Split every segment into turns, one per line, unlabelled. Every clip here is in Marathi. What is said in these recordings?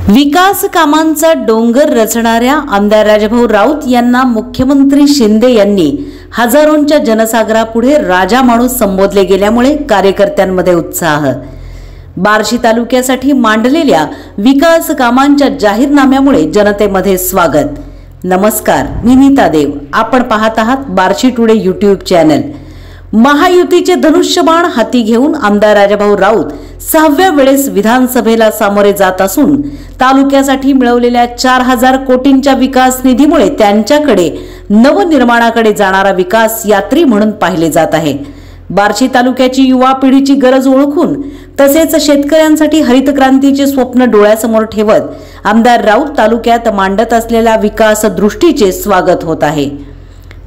विकास कामांचा डोंगर रचणाऱ्या आमदार राजाभाऊ राऊत यांना मुख्यमंत्री शिंदे यांनी हजारोंच्या जनसागरापुढे राजा माणूस संबोधले गेल्यामुळे कार्यकर्त्यांमध्ये उत्साह। बार्शी तालुक्यासाठी मांडलेल्या विकास कामांच्या जाहीरनाम्यामुळे जनतेमध्ये स्वागत। नमस्कार, मी नीता देव, आपण पाहत आहात बार्शी टुडे यूट्यूब चॅनल। महायुतीचे धनुष्यबाण हाती घेऊन आमदार राजाभाऊ राऊत 6व्या वेळेस विधानसभेला सामोरे जात असून तालुक्यासाठी मिळवलेल्या 4000 कोटींच्या विकास निधीमुळे त्यांच्याकडे नवनिर्माणाकडे जाणारा विकास यात्री म्हणून पाहिले जात आहे। बार्शी तालुक्याची युवा पिढीची गरज ओळखून तसेच शेतकऱ्यांसाठी हरित क्रांतीचे स्वप्न डोळ्यासमोर ठेवत आमदार राऊत तालुक्यात मांडत असलेल्या विकास दृष्टीचे स्वागत होत आहे।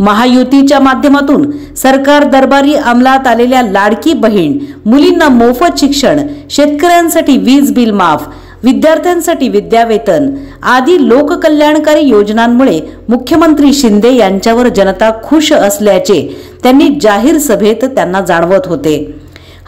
महायुतीच्या माध्यमातून सरकार दरबारी अंमलात आलेल्या लाडकी बहीण, मुलींना मोफत शिक्षण, शेतकऱ्यांसाठी वीज बिल माफ, विद्यार्थ्यांसाठी विद्यावेतन आदी लोककल्याणकारी योजनांमुळे मुख्यमंत्री शिंदे यांच्यावर जनता खुश असल्याचे त्यांनी जाहीर सभेत त्यांना जाणवत होते।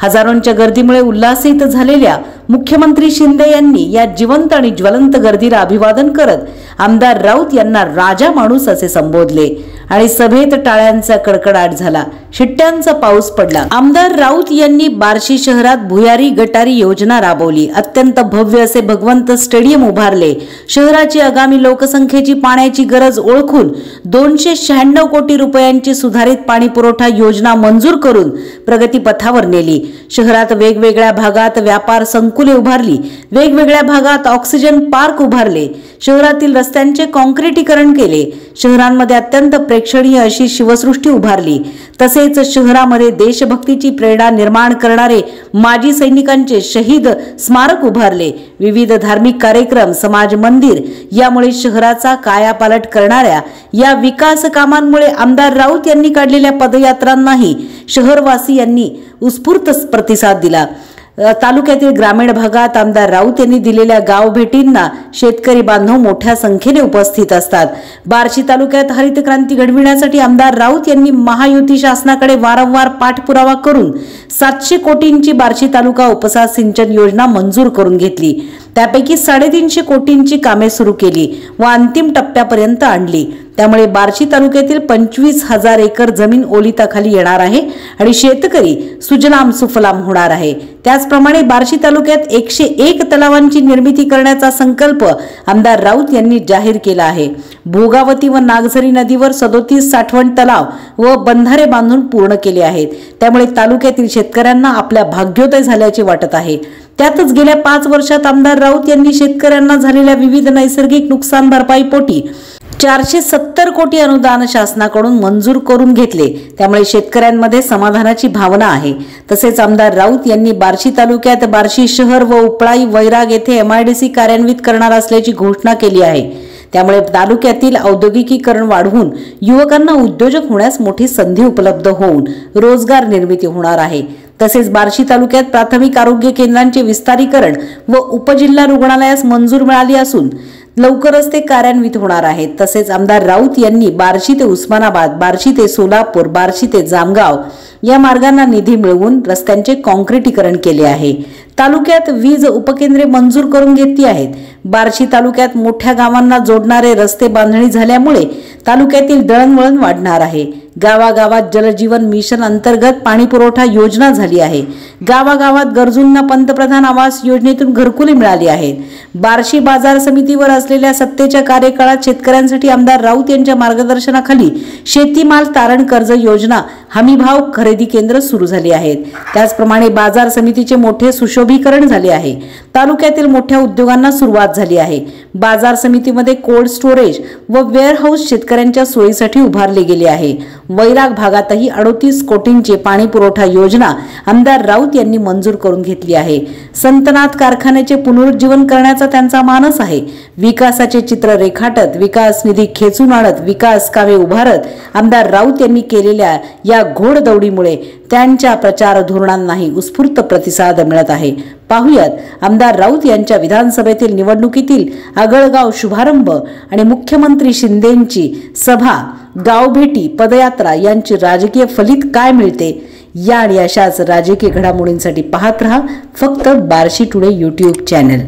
हजारोंच्या गर्दीमुळे उल्हासित झालेल्या मुख्यमंत्री शिंदे यांनी या जिवंत आणि ज्वलंत गर्दीला अभिवादन करत आमदार राऊत यांना राजा माणूस असे संबोधले आणि सभेत टाळ्यांचा कडकडाट झाला, शिट्ट्यांचा पाऊस पडला। आमदार राऊत यांनी बार्शी शहरात भुयारी गटारी योजना राबवली, अत्यंत भव्य असे भगवंत स्टेडियम उभारले, शहराची आगामी लोकसंख्येची पाण्याची गरज ओळखून 296 कोटी रुपयांची सुधारित पाणी पुरवठा योजना मंजूर करून प्रगतीपथावर नेली। शहरात वेगवेगळ्या भागात व्यापार संकुले उभारली, वेगवेगळ्या भागात ऑक्सिजन पार्क उभारले, शहरातील रस्त्यांचे काँक्रिटीकरण केले, शहरांमध्ये अत्यंत प्रेक्षणीय अशी शिवसृष्टी उभारली, तसेच शहरामध्ये देशभक्तीची प्रेरणा निर्माण करणारे माजी सैनिकांचे शहीद स्मारक उभारले, विविध धार्मिक कार्यक्रम, समाज मंदिर, यामुळे शहराचा कायापालट करणाऱ्या या विकास कामांमुळे आमदार राऊत यांनी काढलेल्या पदयात्रांनाही शहरवासियांनी उत्स्फूर्त प्रतिसाद दिला। तालुक्यातील ग्रामीण भागात आमदार राऊत यांनी दिलेल्या गाव भेटींना शेतकरी बांधव मोठ्या संख्येने उपस्थित असतात। बार्शी तालुक्यात हरित क्रांती घडविण्यासाठी आमदार राऊत यांनी महायुती शासनाकडे वारंवार पाठपुरावा करून 700 कोटींची बार्शी तालुका उपसा सिंचन योजना मंजूर करून घेतली। त्यापैकी 350 कोटींची कामे सुरू केली व अंतिम टप्प्यापर्यंत आणली। त्यामुळे बार्शी तालुक्यातील 25,000 एकर जमीन ओलिताखाली येणार आहे आणि शेतकरी सुजलाम सुफलाम होणार आहे। त्याचप्रमाणे बार्शी तालुक्यात 101 तलावांची निर्मिती करण्याचा संकल्प आमदार राऊत यांनी जाहीर केला आहे। भोगावती व नागझरी नदीवर 37 साठवण तलाव व बंधारे बांधून पूर्ण केले आहेत। त्यामुळे तालुक्यातील शेतकऱ्यांना आपल्या भाग्योदय झाल्याचे वाटत आहे। त्यातच गेल्या 5 वर्षात आमदार राऊत यांनी शेतकऱ्यांना झालेल्या विविध नैसर्गिक नुकसान भरपाईपोटी 470 कोटी अनुदान शासनाकडून मंजूर करून घेतले। त्यामुळे शेतकऱ्यांमध्ये समाधानाची भावना आहे। तसेच आमदार राऊत यांनी बार्शी तालुक्यात बार्शी शहर व उपळाई वैराग येथे MIDC कार्यान्वित करणार असल्याची घोषणा केली आहे। त्यामुळे तालुक्यातील औद्योगिकीकरण वाढवून युवकांना उद्योजक होण्यास मोठी संधी उपलब्ध होऊन रोजगार निर्मिती होणार आहे। तसेच बार्शी तालुक्यात प्राथमिक आरोग्य केंद्रांचे विस्तारीकरण व उपजिल्हा रुग्णालयास मंजूर मिळाली असून लवकरच ते कार्यान्वित होणार आहेत। तसेच आमदार राऊत यांनी बार्शी ते उस्मानाबाद, बार्शी ते सोलापूर, बार्शी ते जामगाव या मार्गांना निधी मिळवून रस्त्यांचे काँक्रिटीकरण केले आहे। तालुक्यात वीज उपकेंद्रे मंजूर करून घेतली आहेत। बार्शी तालुक्यात मोठ्या गावांना जोडणारे रस्ते बांधणी झाल्यामुळे तालुक्यातील दळणवळण वाढणार आहे। गावागावात जलजीवन मिशन अंतर्गत पाणी पुरवठा योजना झाली आहे। गावागावात गरजूंना पंतप्रधान आवास योजनेतून घरकुले मिळाली आहेत। बार्शी बाजार समितीवर असलेल्या सत्तेच्या कार्यकाळात शेतकऱ्यांसाठी आमदार राऊत यांच्या मार्गदर्शनाखाली शेतीमाल तारण कर्ज योजना, हमीभाव खरेदी केंद्र सुरू झाली आहेत। त्याचप्रमाणे बाजार समितीचे मोठे सुशोभीकरण झाले आहे। तालुक्यातील मोठ्या उद्योगांना सुरुवात झाली आहे। बाजार समितीमध्ये कोल्ड स्टोरेज व वेअरहाऊस शेतकऱ्यांच्या सोयीसाठी उभारले गेले आहे। वैराग भागातही 38 कोटींची पाणी पुरवठा योजना आमदार राऊत यांनी मंजूर करून घेतली आहे। संतनाथ कारखान्याचे पुनरुज्जीवन करण्याचा त्यांचा मानस आहे। विकासाचे चित्र रेखाटत, विकास निधी खेचून आणत, विकास कामे उभारत आमदार राऊत यांनी केलेल्या या घोडदौडीमुळे त्यांच्या प्रचार धोरणांनाही उत्स्फूर्त प्रतिसाद मिळत आहे। पाहुयात आमदार राऊत यांच्या विधानसभेतील निवडणुकीतील आगळगाव शुभारंभ आणि मुख्यमंत्री शिंदेंची सभा, गावभेटी, पदयात्रा यांची राजकीय फलित काय मिळते या आणि अशाच राजकीय घडामोडींसाठी पाहत रहा फक्त बार्शी टुडे यूट्यूब चॅनल।